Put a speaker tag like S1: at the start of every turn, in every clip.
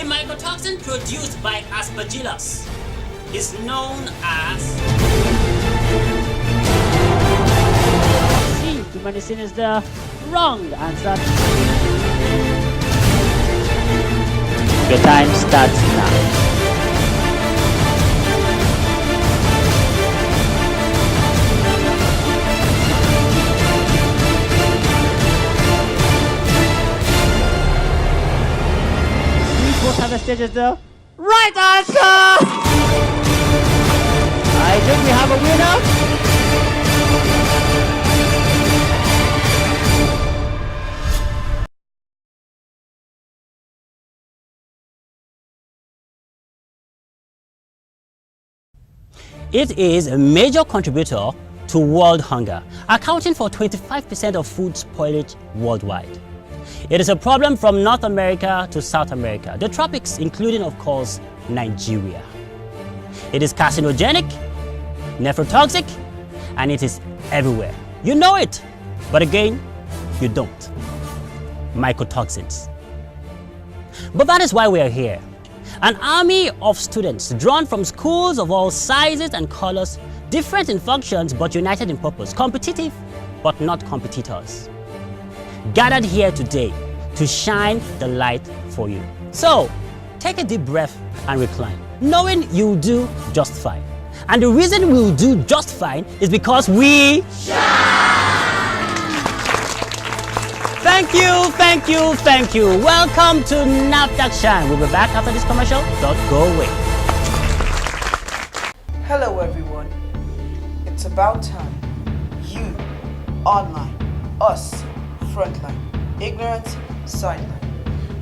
S1: The mycotoxin produced by aspergillus is known as C. Tumedicine is the wrong answer. Your time starts now. Stage is the right answer. I think we have a winner. It is a major contributor to world hunger, accounting for 25% of food spoilage worldwide. It is a problem from North America to South America, the tropics, including, of course, Nigeria. It is carcinogenic, nephrotoxic, and it is everywhere. You know it, but again, you don't. Mycotoxins. But that is why we are here. An army of students drawn from schools of all sizes and colors, different in functions but united in purpose, competitive but not competitors, gathered here today to shine the light for you. So, take a deep breath and recline, knowing you'll do just fine. And the reason we'll do just fine is because we shine! Thank you, thank you, thank you. Welcome to NAFDAC Shine. We'll be back after this commercial. Don't go away.
S2: Hello everyone. It's about time. You, online, us, frontline, ignorant, sideline.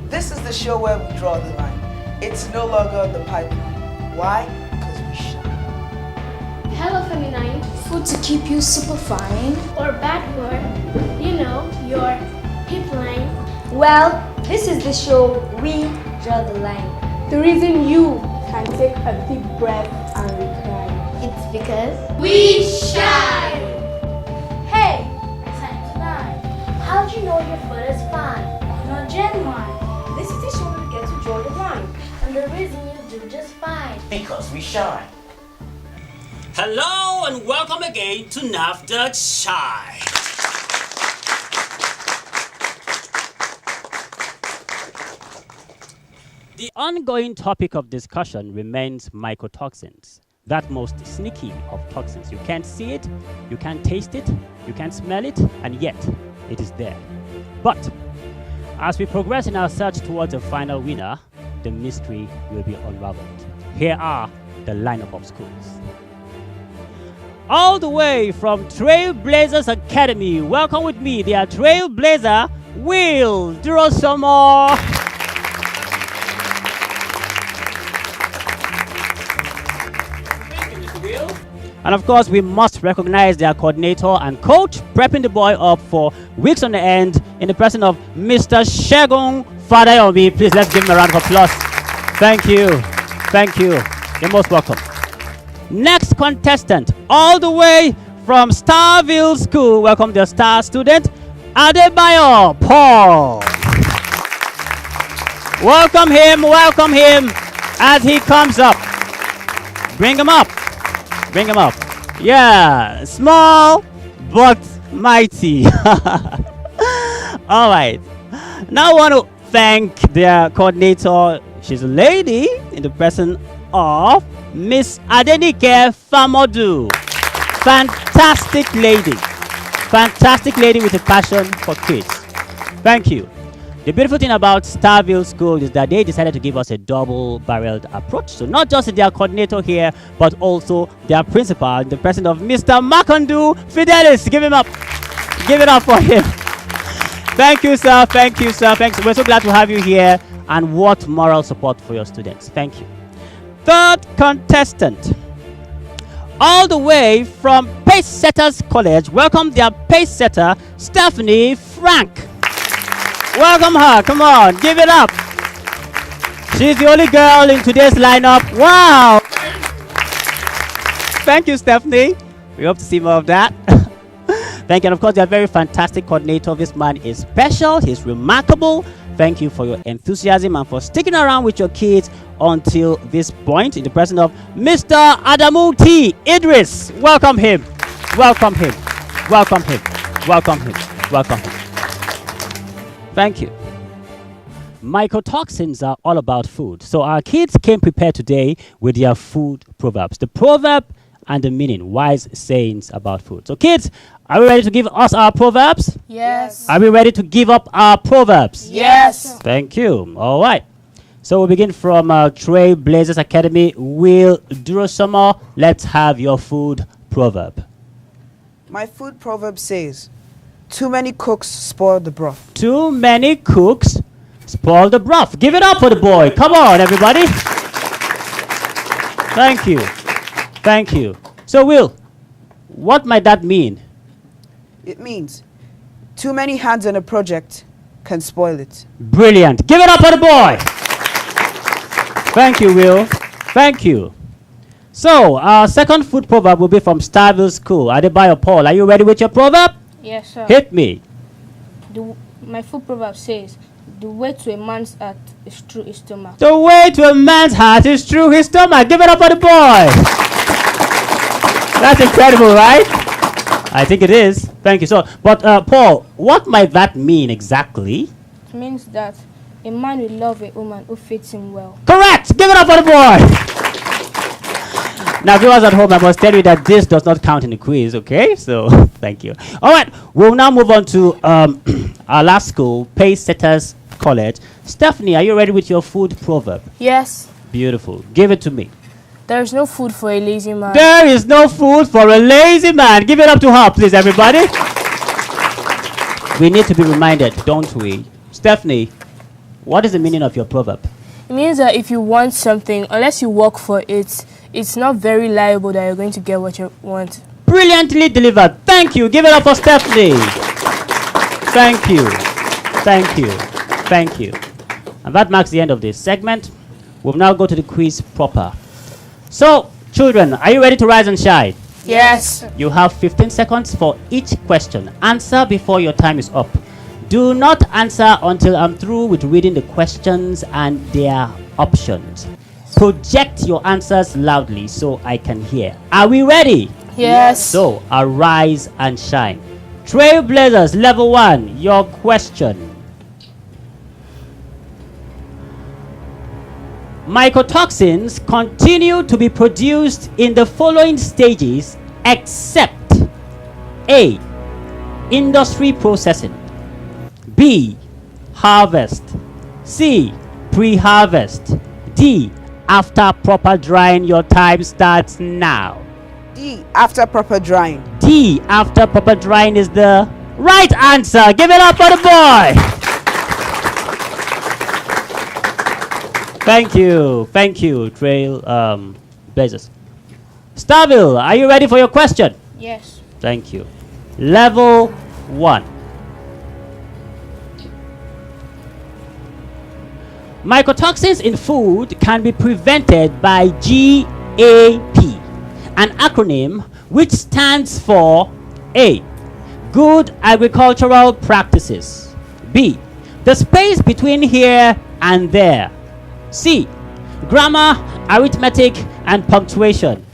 S2: This is the show where we draw the line. It's no longer on the pipeline. Why? Because we shine.
S3: Hello feminine, food to keep you super fine. Or bad word, you know, your hip line.
S4: Well, this is the show we draw the line.
S3: The reason you can take a deep breath and recline.
S4: It's because
S3: we shine!
S4: Hey, time to lie. How'd you know your foot is fine? Not genuine. This is the show where we get to draw the line. And the reason you do just fine.
S1: Because we shine. Hello and welcome again to NAFDAC Shine. The ongoing topic of discussion remains mycotoxins, that most sneaky of toxins. You can't see it, you can't taste it, you can't smell it, and yet it is there. But as we progress in our search towards a final winner, the mystery will be unraveled. Here are the lineup of schools. All the way from TrailBlazers Academy, welcome with me, their Trailblazer, Will Durosomo. And of course, we must recognize their coordinator and coach, prepping the boy up for weeks on the end in the person of Mr. Shegun Fadayomi. Please let's give him a round of applause. Thank you. Thank you. You're most welcome. Next contestant, all the way from Starville School, welcome the star student, Adebayo Paul. Welcome him as he comes up. Bring him up. Bring him up. Yeah, small but mighty. All right. Now I want to thank their coordinator. She's a lady in the person of Miss Adenike Famodu. Fantastic lady. Fantastic lady with a passion for kids. Thank you. The beautiful thing about Starville School is that they decided to give us a double-barreled approach. So not just their coordinator here, but also their principal, in the person of Mr. Makandu Fidelis. Give him up. Give it up for him. Thank you, sir. Thank you, sir. Thanks. We're so glad to have you here. And what moral support for your students. Thank you. Third contestant. All the way from Pacesetters College, welcome their Pacesetter, Stephanie Frank. Welcome her. Come on, give it up. She's the only girl in today's lineup. Wow. Thank you, Stephanie. We hope to see more of that. Thank you. And of course, you're a very fantastic coordinator. This man is special. He's remarkable. Thank you for your enthusiasm and for sticking around with your kids until this point. In the presence of Mr. Adamu T. Idris. Welcome him. Welcome him. Welcome him. Welcome him. Welcome him. Thank you. Mycotoxins are all about food. So our kids came prepared today with their food proverbs. The proverb and the meaning, wise sayings about food. So kids, are we ready to give us our proverbs?
S3: Yes.
S1: Are we ready to give up our proverbs?
S3: Yes.
S1: Thank you. All right. So we'll begin from TrailBlazers Academy. Will Durosoma, let's have your food proverb.
S2: My food proverb says, too many cooks spoil the broth.
S1: Too many cooks spoil the broth. Give it up for the boy. Come on, everybody. Thank you. Thank you. So, Will, what might that mean?
S2: It means too many hands on a project can spoil it.
S1: Brilliant. Give it up for the boy. Thank you, Will. Thank you. So, our second food proverb will be from Starville School. Adebayo Paul, are you ready with your proverb?
S5: Yes, sir.
S1: Hit me.
S5: My food proverb says, the way to a man's heart is through his stomach.
S1: The way to a man's heart is through his stomach. Give it up for the boy. That's incredible, right? I think it is. Thank you. So, but Paul, what might that mean exactly?
S5: It means that a man will love a woman who fits him well.
S1: Correct. Give it up for the boy. Now, viewers at home, I must tell you that this does not count in the quiz, okay? So, thank you. All right, we'll now move on to our last school, Pacesetters College. Stephanie, are you ready with your food proverb?
S5: Yes.
S1: Beautiful. Give it to me.
S5: There is no food for a lazy man.
S1: There is no food for a lazy man. Give it up to her, please, everybody. We need to be reminded, don't we? Stephanie, what is the meaning of your proverb?
S5: It means that if you want something, unless you work for it, it's not very liable that you're going to get what you want.
S1: Brilliantly delivered. Thank you. Give it up for Stephanie. Thank you. Thank you. Thank you. And that marks the end of this segment. We'll now go to the quiz proper. So, children, are you ready to rise and shine?
S5: Yes.
S1: You have 15 seconds for each question. Answer before your time is up. Do not answer until I'm through with reading the questions and their options. Project your answers loudly so I can hear. Are we ready?
S5: Yes.
S1: So, arise and shine. TrailBlazers, level 1, your question. Mycotoxins continue to be produced in the following stages except A. Industry processing, B. Harvest, C. Pre-harvest, D. After proper drying. Your time starts now.
S2: D, after proper drying.
S1: D, after proper drying is the right answer. Give it up for the boy. Thank you. Thank you, TrailBlazers. Starville, are you ready for your question?
S5: Yes.
S1: Thank you. Level 1. Mycotoxins in food can be prevented by GAP, an acronym which stands for A. Good agricultural practices, B. The space between here and there, C. Grammar, arithmetic, and punctuation,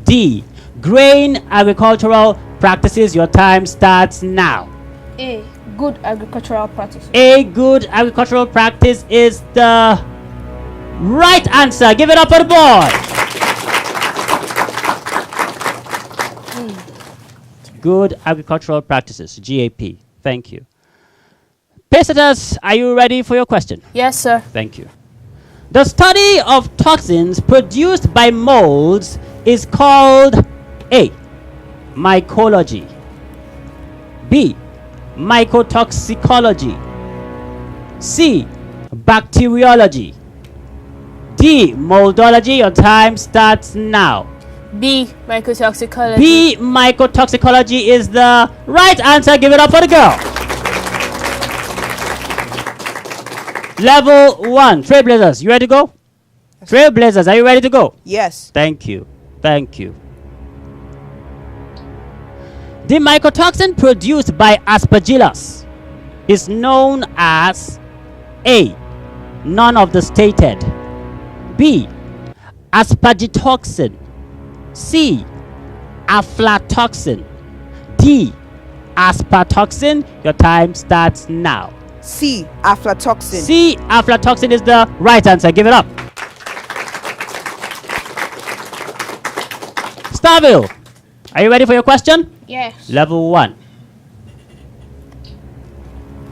S1: D. Grain agricultural practices. Your time starts now.
S5: A. Good agricultural practice.
S1: A good agricultural practice is the right answer. Give it up for the boy. Good agricultural practices, GAP. Thank you. Pacesetters, are you ready for your question?
S5: Yes, sir.
S1: Thank you. The study of toxins produced by molds is called A. Mycology, B. Mycotoxicology, C. Bacteriology, D. Moldology. Your time starts now.
S5: B. Mycotoxicology.
S1: B. Mycotoxicology is the right answer. Give it up for the girl. Level 1. TrailBlazers, you ready to go? Yes. TrailBlazers, are you ready to go?
S2: Yes.
S1: Thank you. Thank you. The mycotoxin produced by aspergillus is known as A. None of the stated. B. Aspergitoxin. C. Aflatoxin. D. Aspartoxin. Your time starts now.
S2: C. Aflatoxin.
S1: C. Aflatoxin is the right answer. Give it up. Starville, are you ready for your question?
S5: Yes.
S1: Level 1.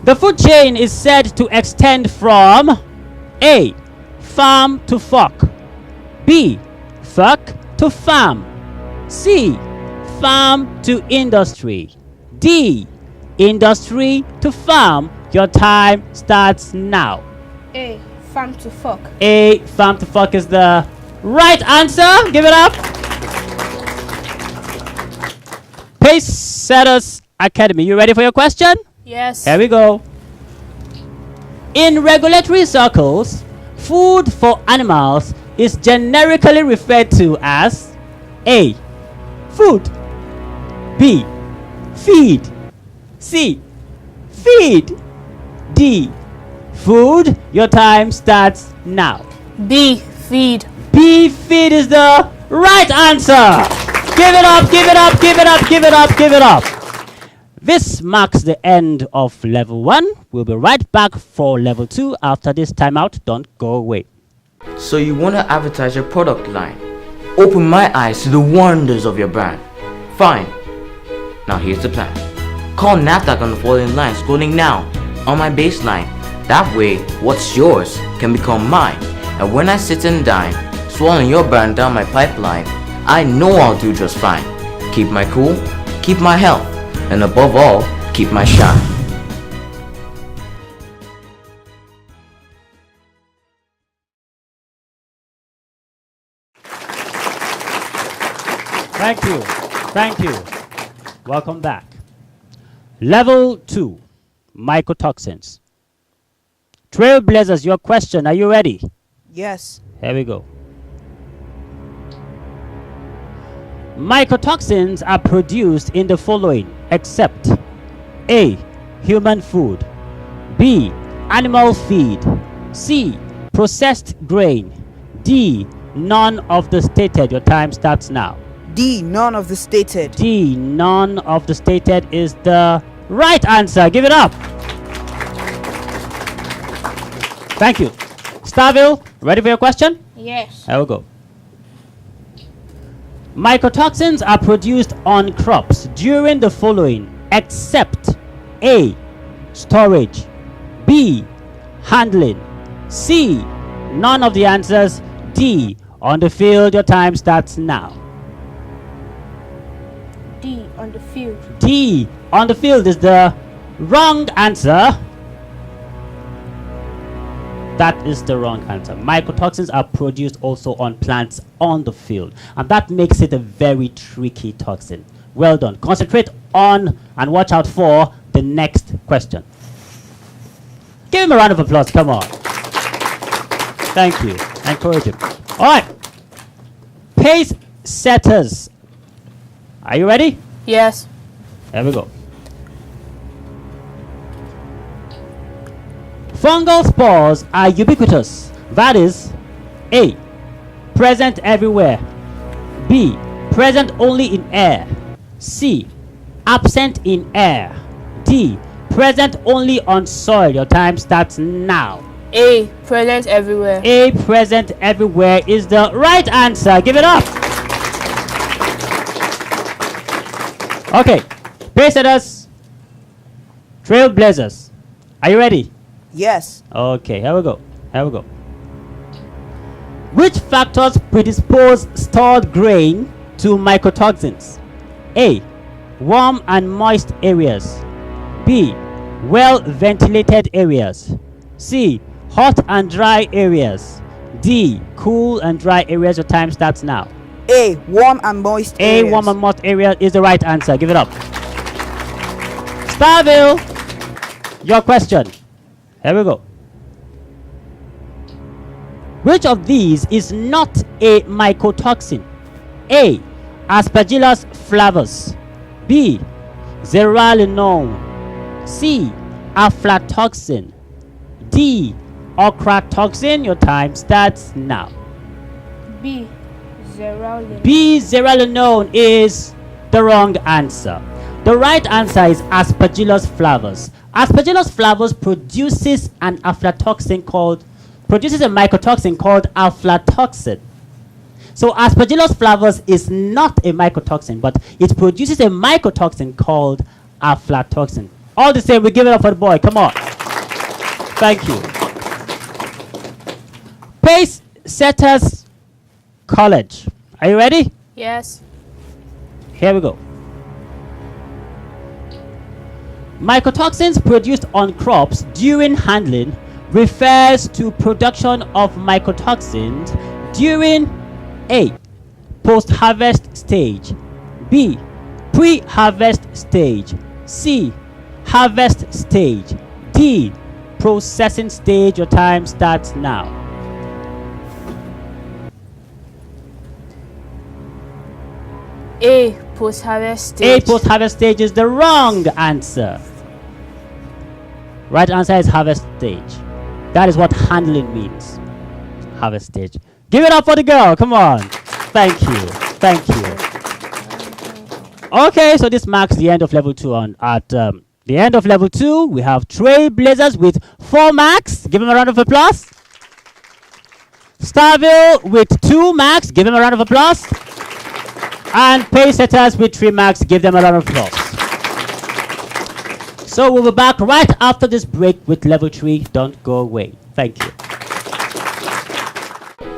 S1: The food chain is said to extend from A. Farm to fork. B. Fork to farm. C. Farm to industry. D. Industry to farm. Your time starts now.
S5: A. Farm to fork.
S1: A. Farm to fork is the right answer. Give it up. Pacesetters Academy, you ready for your question?
S5: Yes.
S1: Here we go. In regulatory circles, food for animals is generically referred to as A. Food. B. Feed. C. Feed. D. Food. Your time starts now.
S5: B. Feed.
S1: B. Feed is the right answer. Give it up, give it up, give it up, give it up, give it up. This marks the end of level 1. We'll be right back for level 2 after this timeout. Don't go away.
S6: So you want to advertise your product line? Open my eyes to the wonders of your brand. Fine. Now here's the plan. Call NAFDAC on the following lines, scrolling now on my baseline. That way, what's yours can become mine. And when I sit and dine, swallowing your brand down my pipeline, I know I'll do just fine. Keep my cool, keep my health, and above all, keep my shine.
S1: Thank you. Thank you. Welcome back. Level 2. Mycotoxins. TrailBlazers, your question. Are you ready?
S2: Yes.
S1: Here we go. Mycotoxins are produced in the following, except A. Human food. B. Animal feed. C. Processed grain. D. None of the stated. Your time starts now.
S2: D. None of the stated.
S1: D. None of the stated is the right answer. Give it up. Thank you. Starville, ready for your question?
S5: Yes.
S1: Here we go. Mycotoxins are produced on crops during the following, except A. Storage. B. Handling. C. None of the answers. D. On the field. Your time starts now.
S5: D. On the field.
S1: D. On the field is the wrong answer. That is the wrong answer. Mycotoxins are produced also on plants on the field, and that makes it a very tricky toxin. Well done. Concentrate on and watch out for the next question. Give him a round of applause. Come on. Thank you. Encourage him. All right. Pacesetters. Are you ready?
S5: Yes.
S1: There we go. Fungal spores are ubiquitous. That is A. Present everywhere. B. Present only in air. C. Absent in air. D. Present only on soil. Your time starts now.
S5: A. Present everywhere.
S1: A. Present everywhere is the right answer. Give it up. Okay. Pacesetters. TrailBlazers. Are you ready?
S2: Yes.
S1: Okay, here we go. Here we go. Which factors predispose stored grain to mycotoxins? A. Warm and moist areas. B. Well ventilated areas. C. Hot and dry areas. D. Cool and dry areas. Your time starts now.
S2: A. Warm and moist
S1: A.
S2: areas.
S1: Warm and moist area is the right answer. Give it up. Starville, your question. Here we go. Which of these is not a mycotoxin? A. Aspergillus flavus. B. zearalenone. C. Aflatoxin. D. Ochratoxin. Your time starts now.
S5: B. Zearalenone.
S1: B. Zearalenone is the wrong answer. The right answer is Aspergillus flavus. Aspergillus flavus produces a mycotoxin called aflatoxin. So Aspergillus flavus is not a mycotoxin, but it produces a mycotoxin called aflatoxin. All the same, we give it up for the boy. Come on. Thank you. Pacesetters College. Are you ready?
S5: Yes.
S1: Here we go. Mycotoxins produced on crops during handling refers to production of mycotoxins during A. Post-harvest stage, B. Pre-harvest stage, C. Harvest stage, D. Processing stage. Your time starts now.
S5: A. Post-harvest stage.
S1: A. Post-harvest stage is the wrong answer. Right answer is harvest stage. That is what handling means. Harvest stage. Give it up for the girl. Come on. Thank you. Thank you. Okay, so this marks the end of level 2. At the end of level 2, we have TrailBlazers with 4 marks. Give them a round of applause. Starville with 2 marks. Give them a round of applause. And Pacesetters with 3 marks. Give them a round of applause. So we'll be back right after this break with level 3. Don't go away. Thank you.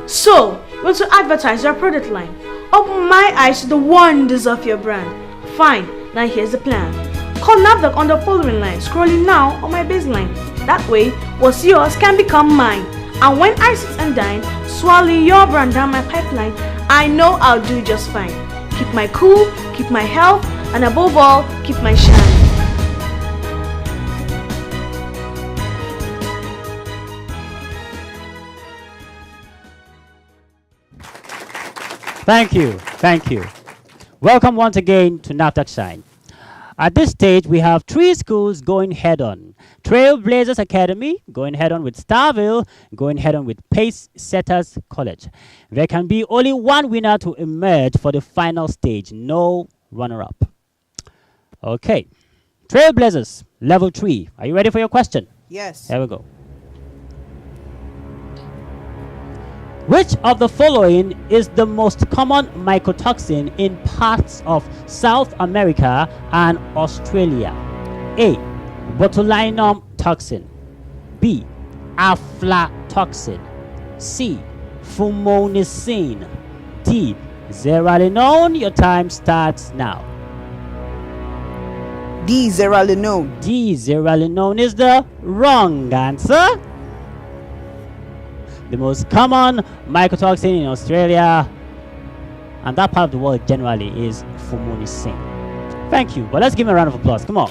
S2: So, want to advertise your product line? Open my eyes to the wonders of your brand. Fine, now here's the plan. Call NAFDAC on the following line, scrolling now on my baseline. That way, what's yours can become mine. And when I sit and dine, swallowing your brand down my pipeline, I know I'll do just fine. Keep my cool, keep my health, and above all, keep my shine.
S1: Thank you. Thank you. Welcome once again to NAFDAC Shine. At this stage, we have 3 schools going head-on. TrailBlazers Academy going head-on with Starville, going head-on with Pacesetters College. There can be only one winner to emerge for the final stage. No runner-up. Okay. TrailBlazers, level 3. Are you ready for your question?
S2: Yes.
S1: Here we go. Which of the following is the most common mycotoxin in parts of South America and Australia? A. Botulinum toxin. B. Aflatoxin. C. Fumonisin. D. Zearalenone. Your time starts now.
S2: D. Zearalenone.
S1: D. Zearalenone is the wrong answer. The most common mycotoxin in Australia and that part of the world generally is fumonisin. Thank you. But let's give him a round of applause. Come on.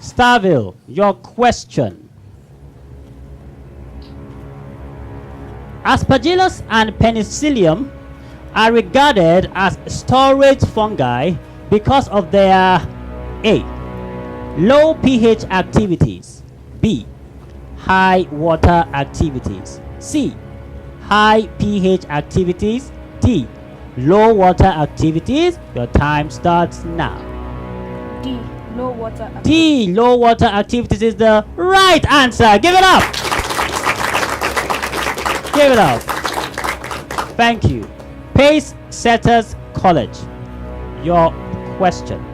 S1: Starville, your question. Aspergillus and penicillium are regarded as storage fungi because of their A. Low pH activities. B. High water activities. C. High pH activities. D. Low water activities. Your time starts now.
S5: D. Low water activities.
S1: D. Low water activities is the right answer. Give it up. Give it up. Thank you. Pacesetters College. Your question.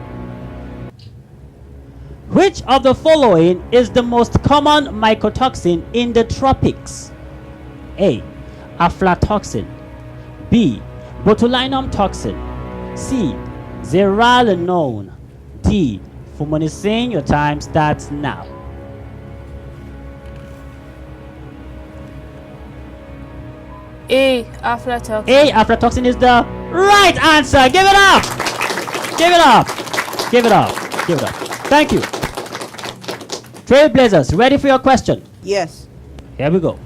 S1: Which of the following is the most common mycotoxin in the tropics? A. Aflatoxin. B. Botulinum toxin. C. Zearalenone. D. Fumonisin. Your time starts now.
S5: A. Aflatoxin.
S1: A. Aflatoxin is the right answer. Give it up. Give it up. Give it up. Give it up. Thank you. TrailBlazers, ready for your question?
S2: Yes.
S1: Here we go.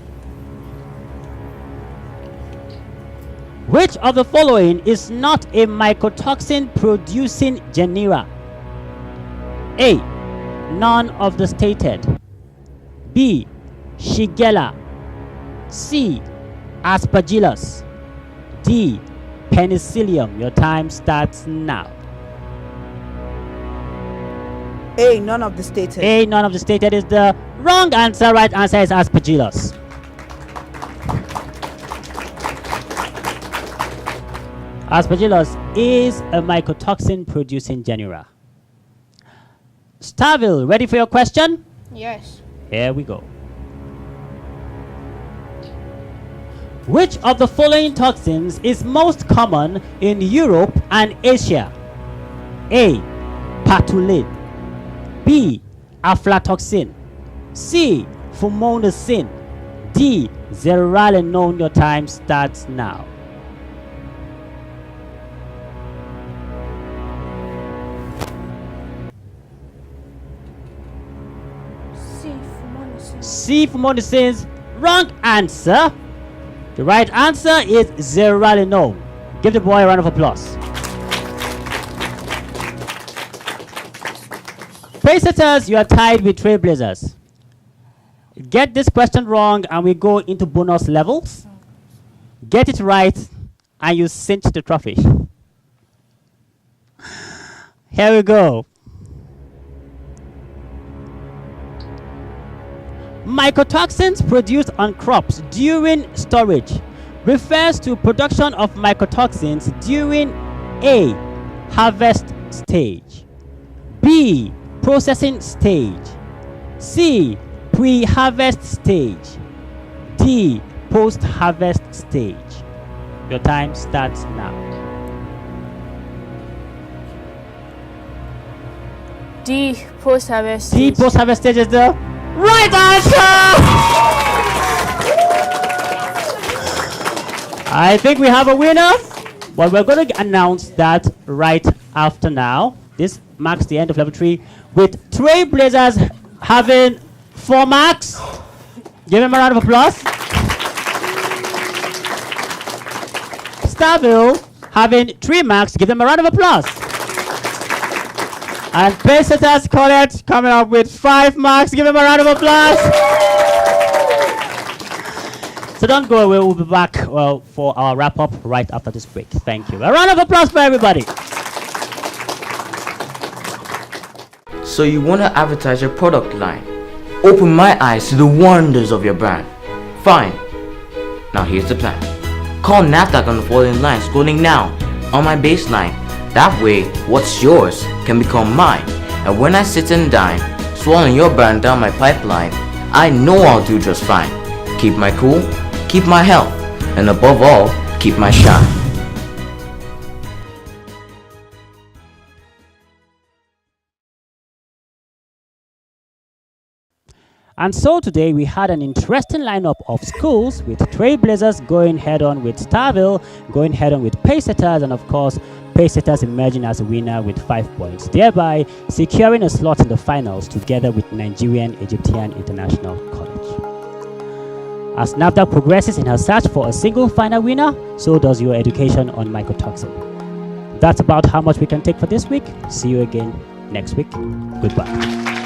S1: Which of the following is not a mycotoxin producing genera? A. None of the stated. B. Shigella. C. Aspergillus. D. Penicillium. Your time starts now.
S2: A. None of the stated.
S1: A. None of the stated is the wrong answer. Right answer is Aspergillus. Aspergillus is a mycotoxin producing genera. Starville, ready for your question?
S5: Yes.
S1: Here we go. Which of the following toxins is most common in Europe and Asia? A. Patulin. B. Aflatoxin. C. Fumonisin. D. Zearalenone. Your time starts now. C. Fumonisin's wrong answer. The right answer is zearalenone. Give the boy a round of applause. Pacesetters, you are tied with TrailBlazers. Get this question wrong and we go into bonus levels. Get it right and you cinch the trophy. Here we go. Mycotoxins produced on crops during storage refers to production of mycotoxins during A. Harvest stage, B. Processing stage, C. Pre-harvest stage, D. Post-harvest stage. Your time starts now.
S5: D. Post-harvest
S1: D.
S5: stage.
S1: Post-harvest stage is the right answer! I think we have a winner, but we're going to announce that right after now. This marks the end of level 3 with TrailBlazers having 4 marks. Give him a round of applause. Starville having 3 marks. Give them a round of applause. And Pacesetters College coming up with 5 marks. Give them a round of applause. So don't go away. We'll be back for our wrap up right after this break. Thank you. A round of applause for everybody.
S6: So you want to advertise your product line? Open my eyes to the wonders of your brand. Fine. Now here's the plan. Call NAFDAC on the following line scrolling now on my baseline. That way, what's yours can become mine. And when I sit and dine, swallowing your brand down my pipeline, I know I'll do just fine. Keep my cool, keep my health, and above all, keep my shine.
S1: And so today we had an interesting lineup of schools with TrailBlazers going head on with Starville, going head on with Pacesetters, and of course Pacesetters emerging as a winner with 5 points, thereby securing a slot in the finals together with Nigerian Egyptian International College. As NAFDAC progresses in her search for a single final winner, so does your education on mycotoxin. That's about how much we can take for this week. See you again next week. Goodbye.